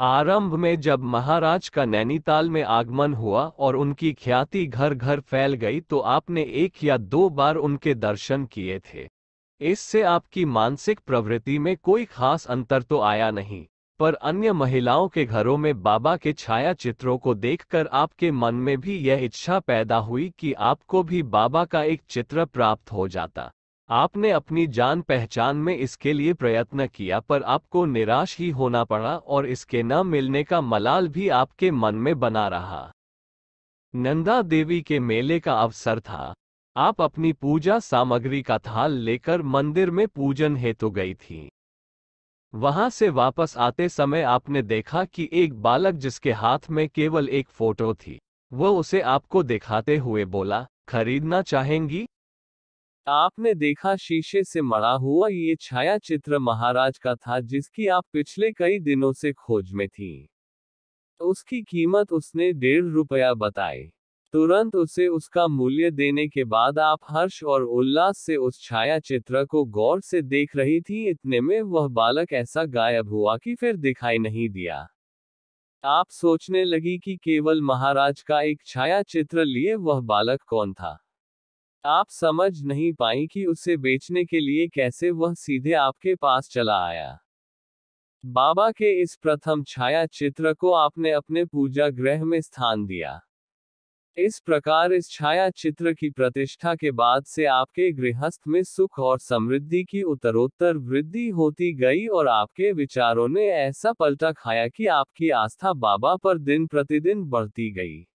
आरंभ में जब महाराज का नैनीताल में आगमन हुआ और उनकी ख्याति घर घर फैल गई तो आपने 1 या 2 बार उनके दर्शन किए थे। इससे आपकी मानसिक प्रवृत्ति में कोई खास अंतर तो आया नहीं, पर अन्य महिलाओं के घरों में बाबा के छाया चित्रों को देखकर आपके मन में भी यह इच्छा पैदा हुई कि आपको भी बाबा का एक चित्र प्राप्त हो जाता। आपने अपनी जान पहचान में इसके लिए प्रयत्न किया, पर आपको निराश ही होना पड़ा और इसके न मिलने का मलाल भी आपके मन में बना रहा। नंदा देवी के मेले का अवसर था। आप अपनी पूजा सामग्री का थाल लेकर मंदिर में पूजन हेतु गई थी। वहां से वापस आते समय आपने देखा कि एक बालक जिसके हाथ में केवल एक फोटो थी, वह उसे आपको दिखाते हुए बोला, खरीदना चाहेंगी? आपने देखा शीशे से मढ़ा हुआ ये छाया चित्र महाराज का था जिसकी आप पिछले कई दिनों से खोज में थी। उसकी कीमत उसने 1.5 रुपया बताई। तुरंत उसे उसका मूल्य देने के बाद आप हर्ष और उल्लास से उस छाया चित्र को गौर से देख रही थी। इतने में वह बालक ऐसा गायब हुआ कि फिर दिखाई नहीं दिया। आप सोचने लगी कि केवल महाराज का एक छाया चित्र लिए वह बालक कौन था। आप समझ नहीं पाई कि उसे बेचने के लिए कैसे वह सीधे आपके पास चला आया। बाबा के इस प्रथम छाया चित्र को आपने अपने पूजा गृह में स्थान दिया। इस प्रकार इस छाया चित्र की प्रतिष्ठा के बाद से आपके गृहस्थ में सुख और समृद्धि की उत्तरोत्तर वृद्धि होती गई और आपके विचारों ने ऐसा पलटा खाया कि आपकी आस्था बाबा पर दिन प्रतिदिन बढ़ती गई।